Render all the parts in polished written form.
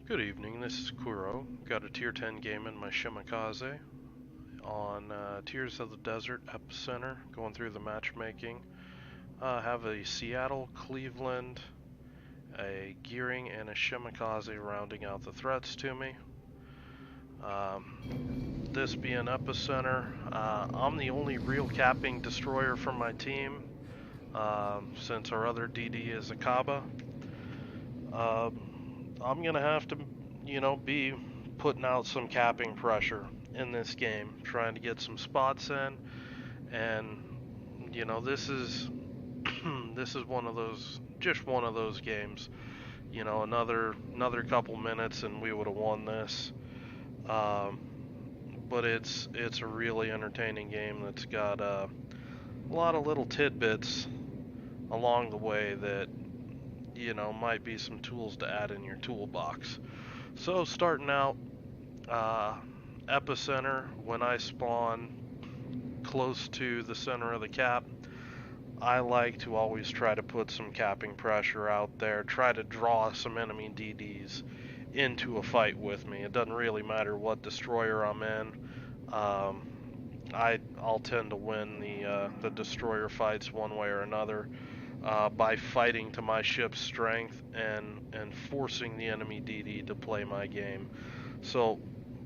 Good evening, this is Kuro. Got a tier 10 game in my Shimakaze on Tears of the Desert Epicenter, going through the matchmaking. Have a Seattle, Cleveland, a Gearing, and a Shimakaze rounding out the threats to me. This being Epicenter, I'm the only real capping destroyer from my team, since our other DD is a Kaba. I'm gonna have to, be putting out some capping pressure in this game, trying to get some spots in, and this is this is just one of those games. Another couple minutes and we would have won this. Um, but it's a really entertaining game that's got a lot of little tidbits along the way that might be some tools to add in your toolbox. So starting out, uh, Epicenter, when I spawn close to the center of the cap, I like to always try to put some capping pressure out there, try to draw some enemy DDs into a fight with me. It doesn't really matter what destroyer I'm in. Um, I'll tend to win the destroyer fights one way or another by fighting to my ship's strength and forcing the enemy DD to play my game. So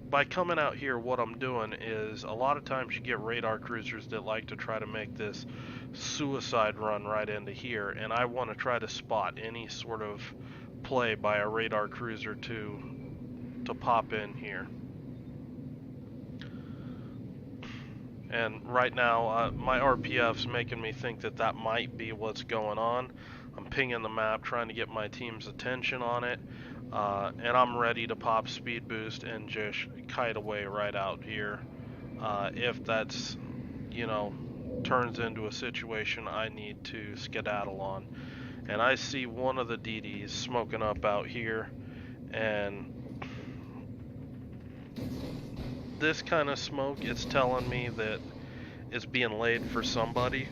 by coming out here, what I'm doing is a lot of times you get radar cruisers that like to try to make this suicide run right into here, and I want to try to spot any sort of play by a radar cruiser to pop in here. And right now, my RPF's making me think that that might be what's going on. I'm pinging the map, trying to get my team's attention on it, and I'm ready to pop speed boost and just kite away right out here. If that's, turns into a situation I need to skedaddle on. And I see one of the DDs smoking up out here, and this kind of smoke, it's telling me that it's being laid for somebody.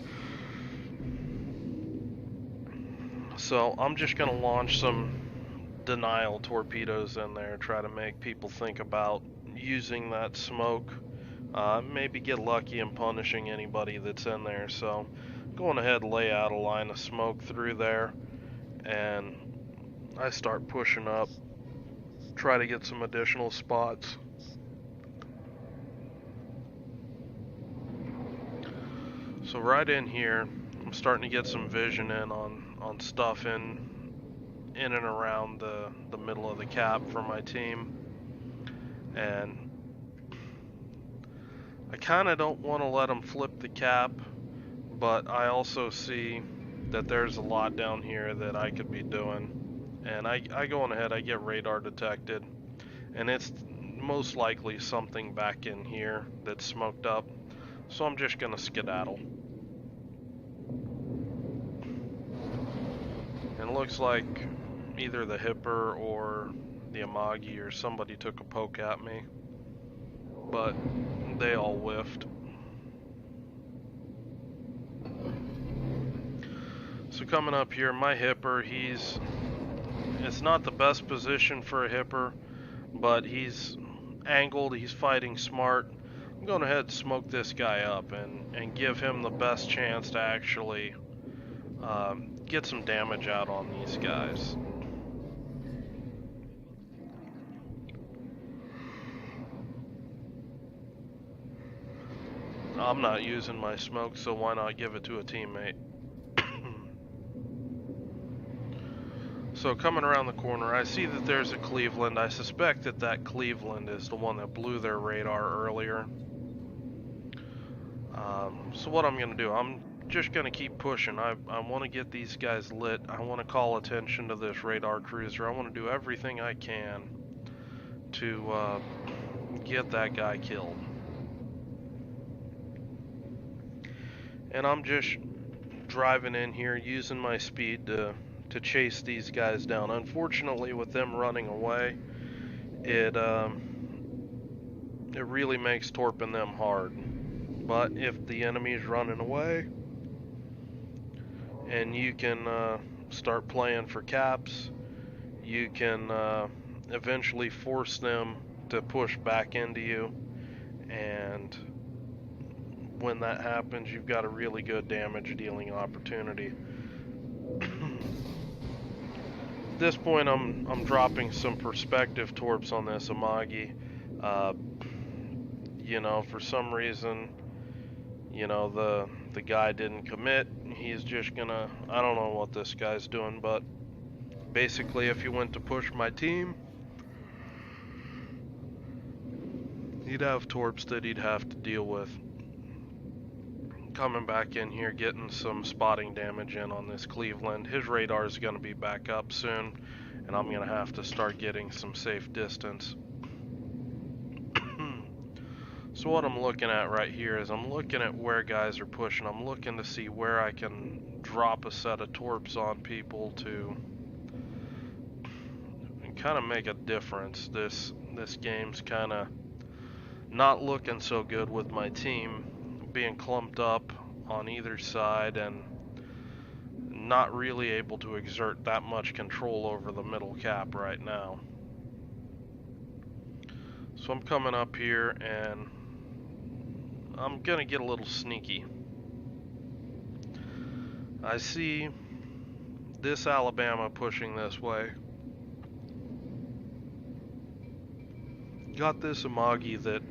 So I'm just going to launch some denial torpedoes in there, try to make people think about using that smoke. Maybe get lucky and punishing anybody that's in there. So going ahead and lay out a line of smoke through there, and I start pushing up, try to get some additional spots. So right in here, I'm starting to get some vision in on stuff in and around the middle of the cap for my team. And I kind of don't want to let them flip the cap, but I also see that there's a lot down here that I could be doing. And I go on ahead, I get radar detected, and it's most likely something back in here that's smoked up. So I'm just gonna skedaddle. And it looks like either the Hipper or the Amagi or somebody took a poke at me, but they all whiffed. So coming up here, my Hipper, it's not the best position for a Hipper, but he's angled, he's fighting smart. I'm going ahead and smoke this guy up and give him the best chance to actually get some damage out on these guys. I'm not using my smoke, so why not give it to a teammate? So coming around the corner, I see that there's a Cleveland. I suspect that that Cleveland is the one that blew their radar earlier. So what I'm going to do, I'm just going to keep pushing. I want to get these guys lit. I want to call attention to this radar cruiser. I want to do everything I can to get that guy killed. And I'm just driving in here using my speed to chase these guys down. Unfortunately, with them running away, it really makes torping them hard. But if the enemy's running away and you can start playing for caps, you can eventually force them to push back into you, and when that happens, you've got a really good damage dealing opportunity. At this point, I'm dropping some perspective torps on this Amagi. You know, for some reason, you know, the guy didn't commit. He's just gonna, I don't know what this guy's doing, but basically if he went to push my team, he'd have torps that he'd have to deal with. Coming back in here, getting some spotting damage in on this Cleveland. His radar is going to be back up soon, and I'm going to have to start getting some safe distance. So what I'm looking at right here is I'm looking at where guys are pushing. I'm looking to see where I can drop a set of torps on people to kind of make a difference. This game's kind of not looking so good with my team being clumped up on either side and not really able to exert that much control over the middle cap right now. So I'm coming up here and I'm gonna get a little sneaky. I see this Alabama pushing this way. Got this Amagi that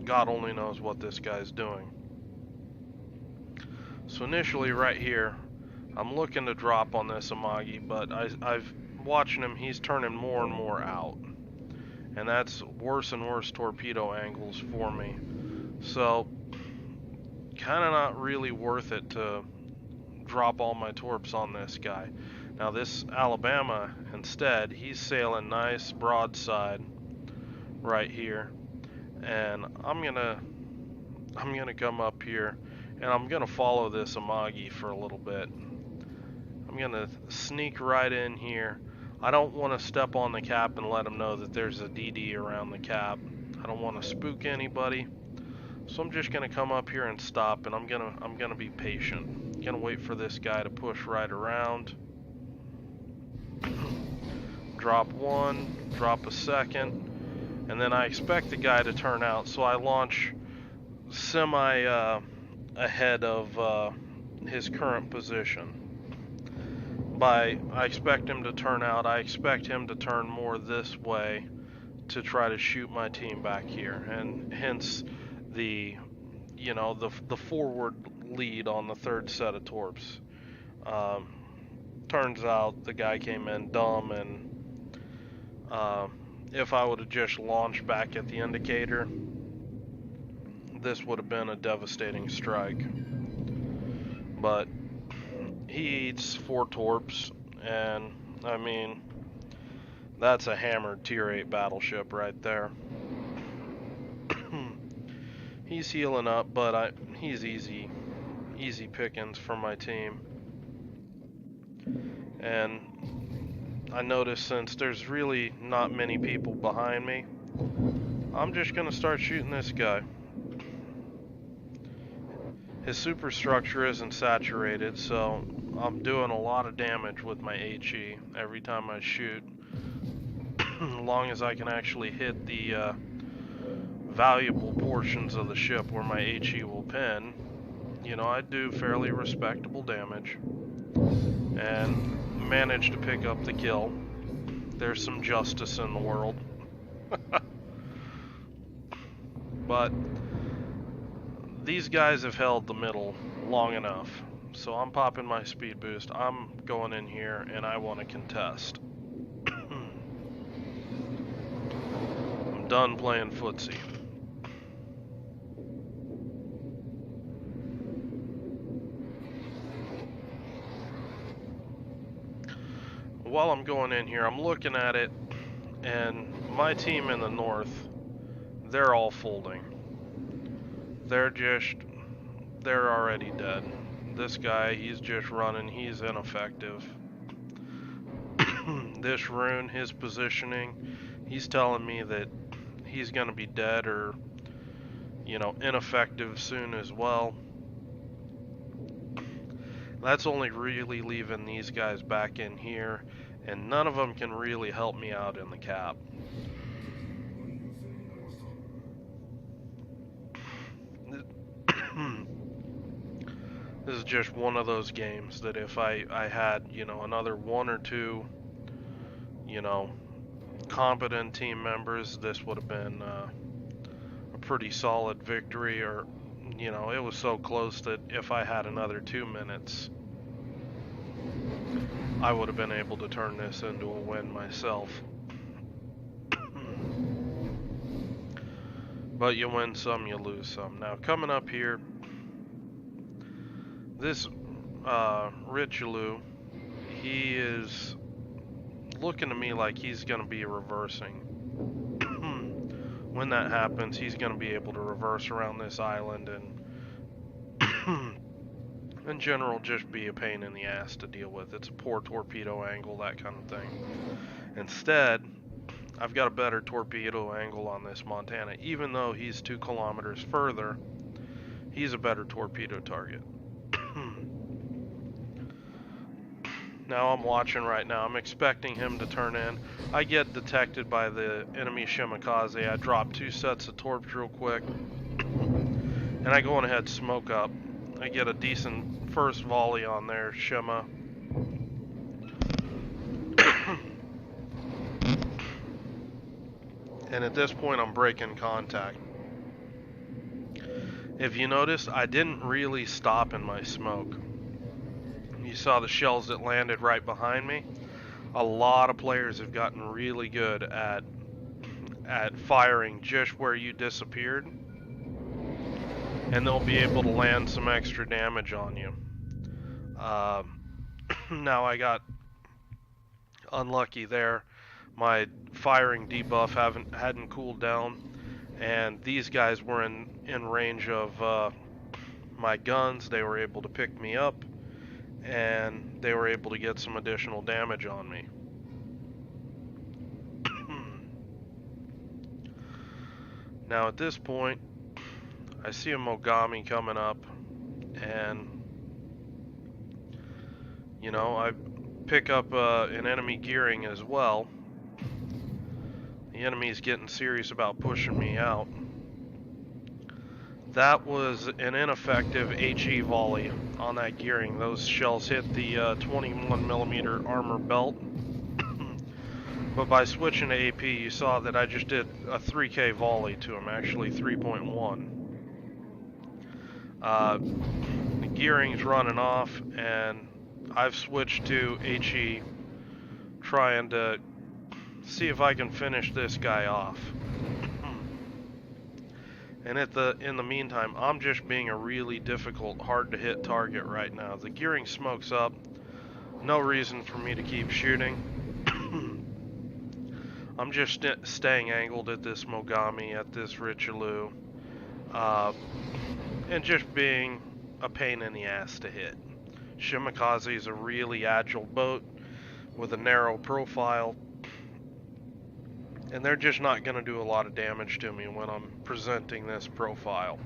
God only knows what this guy's doing. So initially right here, I'm looking to drop on this Amagi, but I've watching him, he's turning more and more out. And that's worse and worse torpedo angles for me. So, kind of not really worth it to drop all my torps on this guy. Now this Alabama, instead, he's sailing nice broadside right here. And I'm gonna come up here and I'm gonna follow this Amagi for a little bit. I'm gonna sneak right in here. I don't want to step on the cap and let them know that there's a DD around the cap. I don't want to spook anybody, so I'm just gonna come up here and stop, and I'm gonna be patient. I'm gonna wait for this guy to push right around. Drop one, drop a second. And then I expect the guy to turn out, so I launch semi ahead of his current position. I expect him to turn out. I expect him to turn more this way to try to shoot my team back here, and hence the forward lead on the third set of torps. Turns out the guy came in dumb, and if I would have just launched back at the indicator, this would have been a devastating strike. But he eats 4 torps, and I mean, that's a hammered tier 8 battleship right there. He's healing up, but he's easy pickings for my team. And I noticed since there's really not many people behind me, I'm just gonna start shooting this guy. His superstructure isn't saturated, so I'm doing a lot of damage with my HE every time I shoot. As long as I can actually hit the valuable portions of the ship where my HE will pin, you know, I do fairly respectable damage. And managed to pick up the kill. There's some justice in the world. But these guys have held the middle long enough, so I'm popping my speed boost. I'm going in here and I want to contest. I'm done playing footsie. While I'm going in here, I'm looking at it, and my team in the north, they're all folding. They're already dead. This guy, he's just running, he's ineffective. This rune, his positioning, he's telling me that he's gonna be dead or, you know, ineffective soon as well. That's only really leaving these guys back in here, and none of them can really help me out in the cap. This is just one of those games that if I had, you know, another one or two, you know, competent team members, this would have been a pretty solid victory. Or, you know, it was so close that if I had another 2 minutes, I would have been able to turn this into a win myself. But you win some, you lose some. Now, coming up here, this Richelieu, he is looking to me like he's going to be reversing. When that happens, he's going to be able to reverse around this island and in general just be a pain in the ass to deal with. It's a poor torpedo angle, that kind of thing. Instead, I've got a better torpedo angle on this Montana. Even though he's 2 kilometers further, he's a better torpedo target. Now I'm watching right now. I'm expecting him to turn in. I get detected by the enemy Shimakaze. I drop 2 sets of torps real quick. And I go on ahead, smoke up. I get a decent first volley on there, Shima. And at this point, I'm breaking contact. If you notice, I didn't really stop in my smoke. You saw the shells that landed right behind me. A lot of players have gotten really good at firing just where you disappeared, and they'll be able to land some extra damage on you. Now I got unlucky there. My firing debuff hadn't cooled down, and these guys were in range of my guns. They were able to pick me up, and they were able to get some additional damage on me. Now at this point, I see a Mogami coming up, and you know, I pick up an enemy gearing as well. The enemy's getting serious about pushing me out. That was an ineffective HE volley on that gearing. Those shells hit the 21mm armor belt. But by switching to AP, you saw that I just did a 3K volley to him, actually 3.1. The gearing's running off, and I've switched to HE, trying to see if I can finish this guy off. And in the meantime, I'm just being a really difficult, hard to hit target right now. The gearing smokes up. No reason for me to keep shooting. I'm just staying angled at this Mogami, at this Richelieu, and just being a pain in the ass to hit. Shimakaze is a really agile boat with a narrow profile, and they're just not going to do a lot of damage to me when I'm presenting this profile.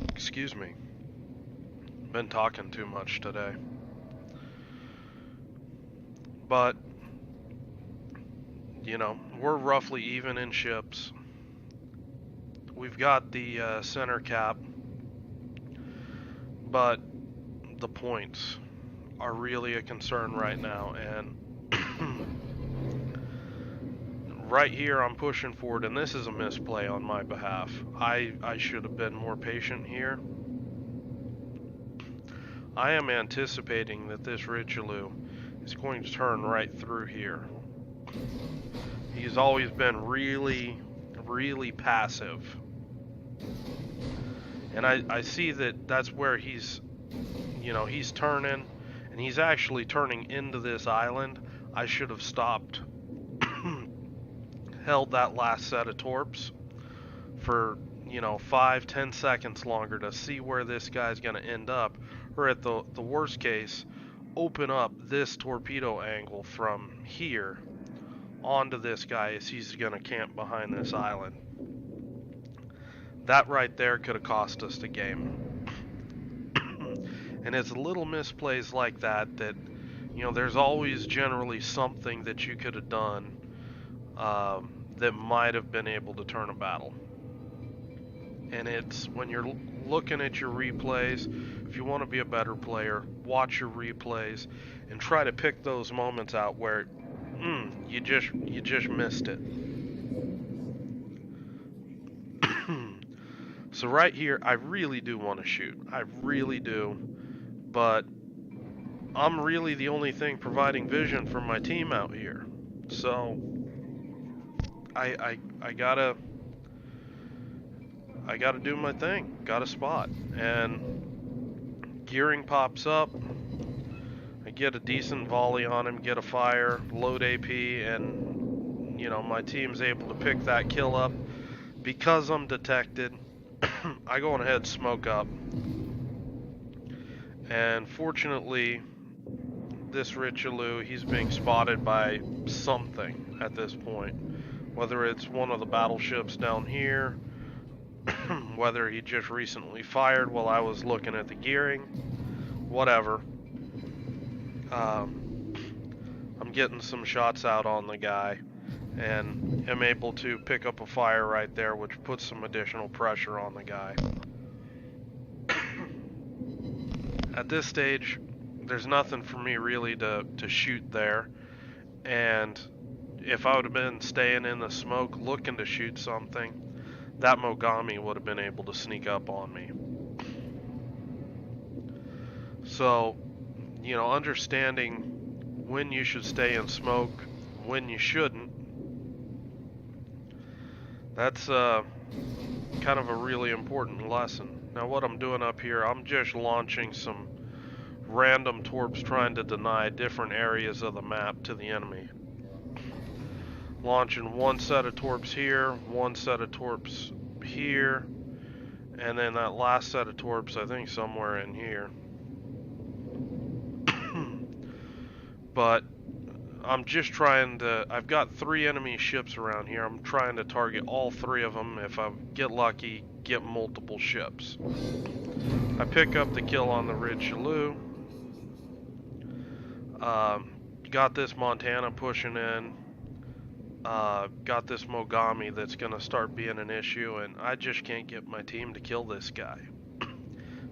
Excuse me. Been talking too much today. But, you know, we're roughly even in ships. We've got the center cap, but the points are really a concern right now, and right here I'm pushing forward, and this is a misplay on my behalf. I should have been more patient here. I am anticipating that this Richelieu is going to turn right through here. He's always been really, really passive, and I see that that's where he's, you know, he's turning. And he's actually turning into this island. I should have stopped, held that last set of torps for, you know, 5-10 seconds longer to see where this guy's going to end up. Or at the worst case, open up this torpedo angle from here onto this guy as he's going to camp behind this island. That right there could have cost us the game. And it's little misplays like that that, you know, there's always generally something that you could have done that might have been able to turn a battle. And it's when you're looking at your replays, if you want to be a better player, watch your replays and try to pick those moments out where you just missed it. So right here, I really do want to shoot. I really do. But I'm really the only thing providing vision for my team out here. So I gotta do my thing. Gotta spot. And gearing pops up. I get a decent volley on him, get a fire, load AP, and you know, my team's able to pick that kill up. Because I'm detected, I go ahead and smoke up. And fortunately, this Richelieu, he's being spotted by something at this point. Whether it's one of the battleships down here, whether he just recently fired while I was looking at the gearing, whatever. I'm getting some shots out on the guy and am able to pick up a fire right there, which puts some additional pressure on the guy. At this stage, there's nothing for me really to shoot there, and if I would have been staying in the smoke looking to shoot something, that Mogami would have been able to sneak up on me. So, you know, understanding when you should stay in smoke, when you shouldn't, that's kind of a really important lesson. Now what I'm doing up here, I'm just launching some random torps trying to deny different areas of the map to the enemy. Launching one set of torps here, one set of torps here, and then that last set of torps I think somewhere in here. But I'm just trying to, I've got 3 enemy ships around here. I'm trying to target all 3 of them. If I get lucky, get multiple ships. I pick up the kill on the Richelieu. Got this Montana pushing in. Got this Mogami that's going to start being an issue, and I just can't get my team to kill this guy.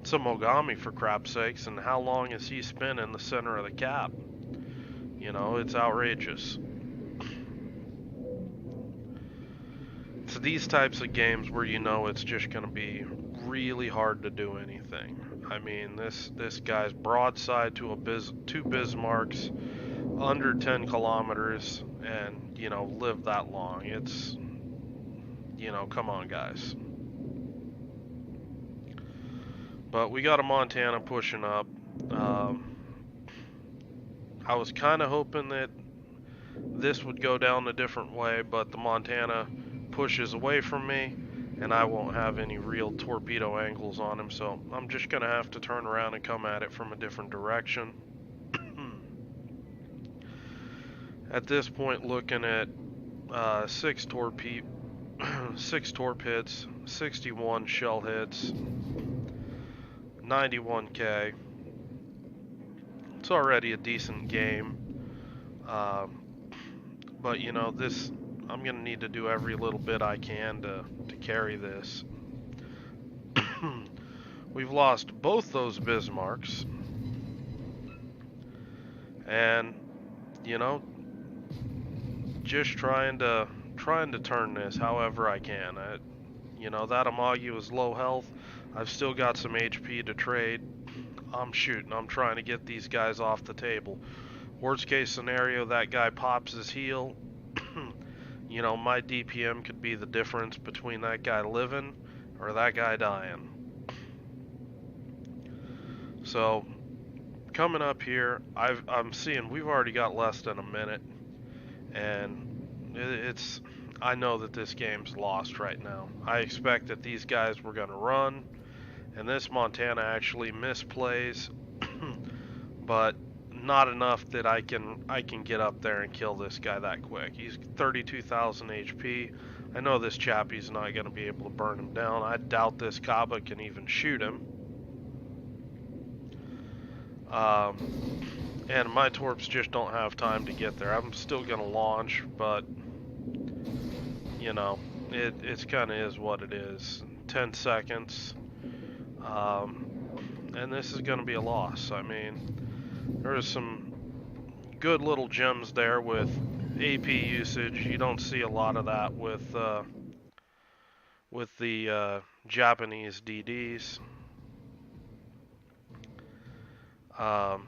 It's a Mogami, for crap's sakes, and how long has he spent in the center of the cap? You know, it's outrageous. It's these types of games where you know it's just going to be really hard to do anything. I mean, this guy's broadside to two Bismarcks under 10 kilometers and, you know, live that long. It's, you know, come on, guys. But we got a Montana pushing up. I was kind of hoping that this would go down a different way, but the Montana pushes away from me, and I won't have any real torpedo angles on him, so I'm just going to have to turn around and come at it from a different direction. At this point, looking at 6 torp hits, 61 shell hits, 91k. It's already a decent game, but you know, this, I'm gonna need to do every little bit I can to carry this. We've lost both those Bismarcks, and you know, just trying to turn this however I can. You know, that Amagi was low health. I've still got some HP to trade. I'm shooting. I'm trying to get these guys off the table. Worst case scenario, that guy pops his heel. You know, my DPM could be the difference between that guy living or that guy dying. So, coming up here, I'm seeing we've already got less than a minute, and it's, I know that this game's lost right now. I expect that these guys were going to run, and this Montana actually misplays, but not enough that I can get up there and kill this guy that quick. He's 32,000 HP. I know this chappie's not going to be able to burn him down. I doubt this Kaba can even shoot him. And my torps just don't have time to get there. I'm still gonna launch, but you know, it's kind of is what it is. 10 seconds, um, and this is gonna be a loss. I mean, there's some good little gems there with AP usage. You don't see a lot of that with the Japanese DDs. Um,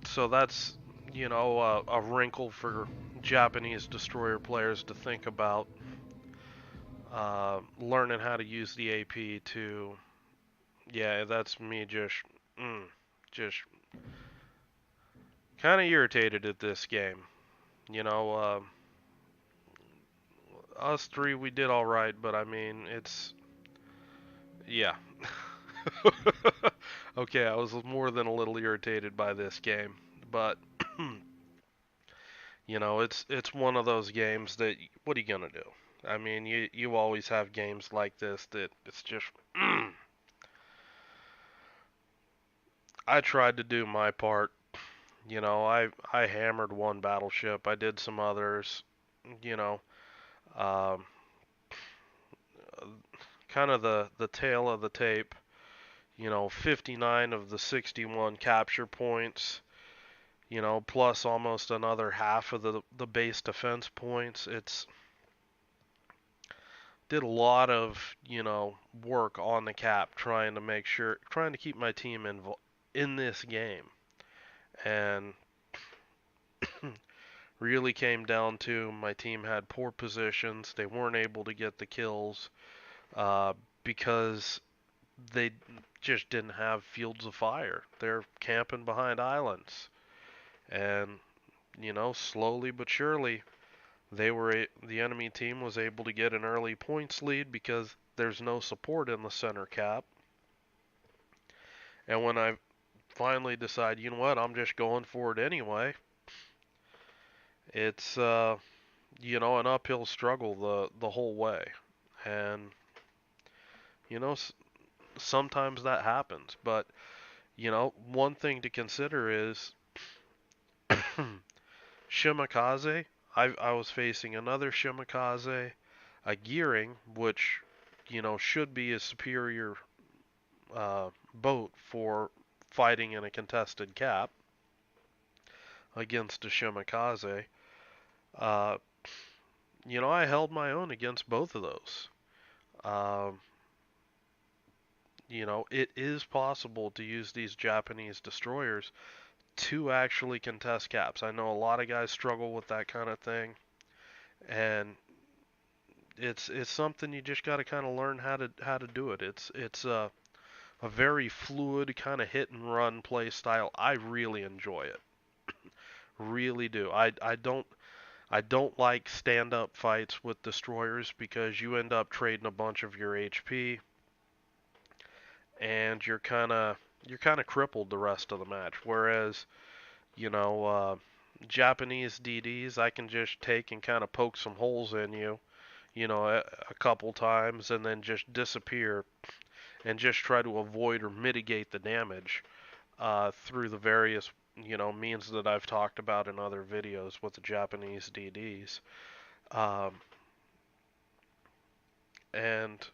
so that's a wrinkle for Japanese destroyer players to think about. Learning how to use the AP to, yeah, that's me just kind of irritated at this game. You know, us three we did all right, but I mean yeah. Okay, I was more than a little irritated by this game, but it's one of those games that what are you gonna do? I mean, you always have games like this that it's just. I tried to do my part. I hammered one battleship. I did some others. You know, um, kind of the tail of the tape. 59 of the 61 capture points. Plus almost another half of the base defense points. It's did a lot of work on the cap trying to trying to keep my team in this game, and really came down to my team had poor positions. They weren't able to get the kills uh, because they just didn't have fields of fire. They're camping behind islands, and slowly but surely the enemy team was able to get an early points lead because there's no support in the center cap. And when I finally decide, you know what, I'm just going for it anyway, it's an uphill struggle the whole way. And you know sometimes that happens, but one thing to consider is Shimakaze. I was facing another Shimakaze, a gearing, which should be a superior boat for fighting in a contested cap against a Shimakaze. Uh, I held my own against both of those. Um, it is possible to use these Japanese destroyers to actually contest caps. I know a lot of guys struggle with that kind of thing, and it's something you just got to kind of learn how to do it. It's a very fluid kind of hit and run play style. I really enjoy it. Really do. I don't like stand up fights with destroyers because you end up trading a bunch of your HP and you're kind of crippled the rest of the match. Whereas you know Japanese DDs, I can just take and kind of poke some holes in you, a couple times and then just disappear and just try to avoid or mitigate the damage through the various means that I've talked about in other videos with the Japanese DDs. Um, and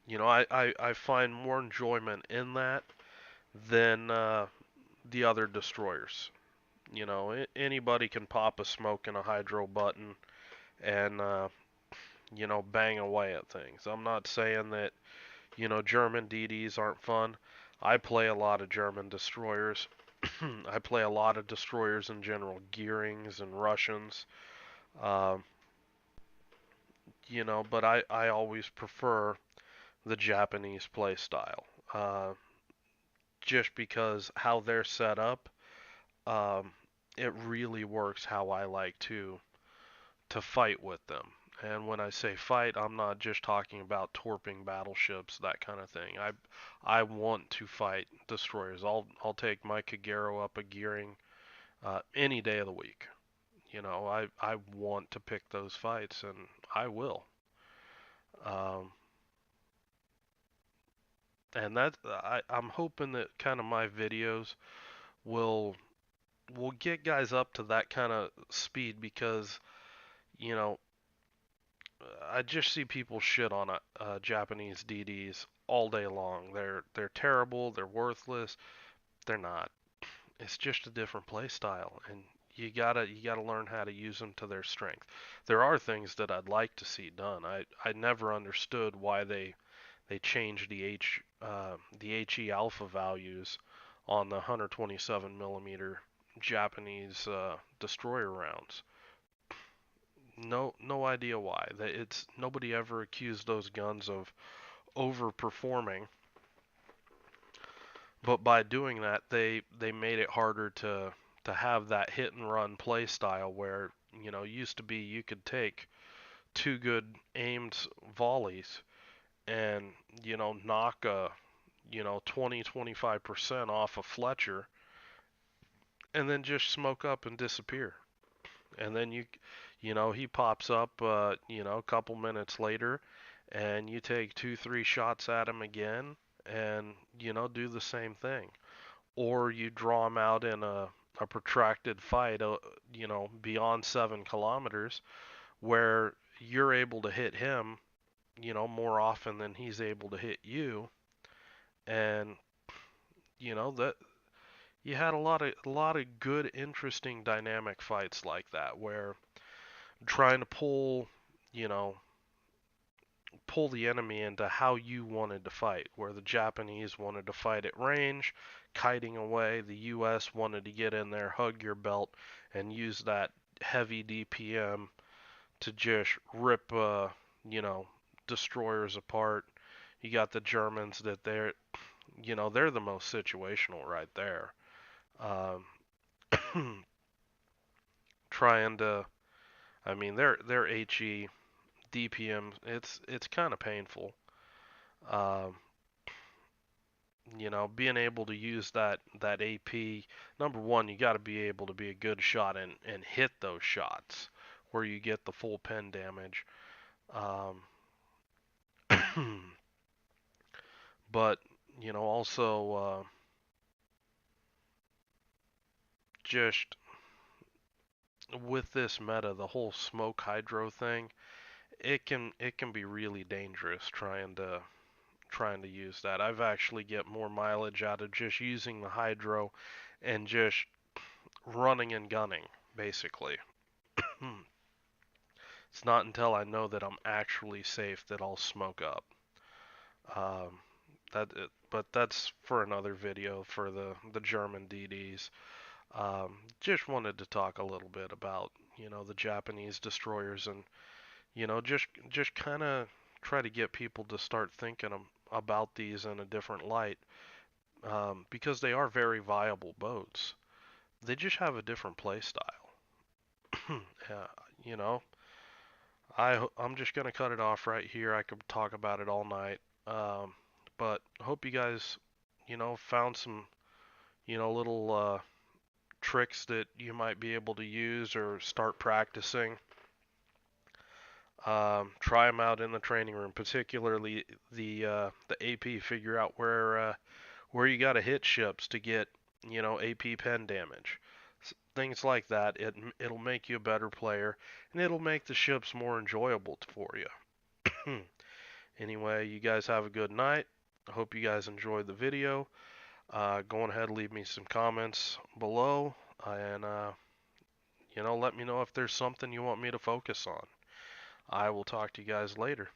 I find more enjoyment in that than the other destroyers. Anybody can pop a smoke and a hydro button and bang away at things. I'm not saying that German DDs aren't fun. I play a lot of German destroyers. I play a lot of destroyers in general, Gearings and Russians. Um, but I always prefer the Japanese play style. Just because how they're set up, um, it really works how I like to fight with them. And when I say fight, I'm not just talking about torping battleships, that kind of thing. I want to fight destroyers. I'll take my Kagero up a gearing any day of the week. I want to pick those fights, and I will. Um, And I'm hoping that kind of my videos will will get guys up to that kind of speed because you know I just see people shit on Japanese DDs all day long. They're terrible. They're worthless. They're not. It's just a different play style, and you gotta learn how to use them to their strength. There are things that I'd like to see done. I never understood why they changed the HE alpha values on the 127 millimeter Japanese destroyer rounds. No idea why. It's nobody ever accused those guns of overperforming, but by doing that, they made it harder to have that hit and run play style where used to be you could take two good aimed volleys and knock a 20-25% off a Fletcher and then just smoke up and disappear. And then he pops up a couple minutes later and you take 2-3 shots at him again and do the same thing. Or you draw him out in a protracted fight beyond 7 kilometers where you're able to hit him more often than he's able to hit you. And that you had a lot of good, interesting, dynamic fights like that, where trying to you know, pull the enemy into how you wanted to fight, where the Japanese wanted to fight at range, kiting away, the US wanted to get in there, hug your belt, and use that heavy DPM to just rip, destroyers apart. You got the Germans that they're the most situational right there. Um, trying to, I mean, their HE DPM, it's kind of painful. Um, being able to use that AP, number one, you got to be able to be a good shot and hit those shots where you get the full pen damage. Um, but also just with this meta, the whole smoke hydro thing, it can be really dangerous trying to use that. I've actually get more mileage out of just using the hydro and just running and gunning, basically. It's not until I know that I'm actually safe that I'll smoke up. Um, but that's for another video for the German DDs. Just wanted to talk a little bit about the Japanese destroyers and just kind of try to get people to start thinking about these in a different light, because they are very viable boats. They just have a different play style. uh, you know, I'm just gonna cut it off right here. I could talk about it all night, but hope you guys found some little tricks that you might be able to use or start practicing. Try them out in the training room, particularly the AP. Figure out where you got to hit ships to get AP pen damage. Things like that. It'll make you a better player, and it'll make the ships more enjoyable for you. Anyway, you guys have a good night. I hope you guys enjoyed the video. Go on ahead, leave me some comments below, and let me know if there's something you want me to focus on. I will talk to you guys later.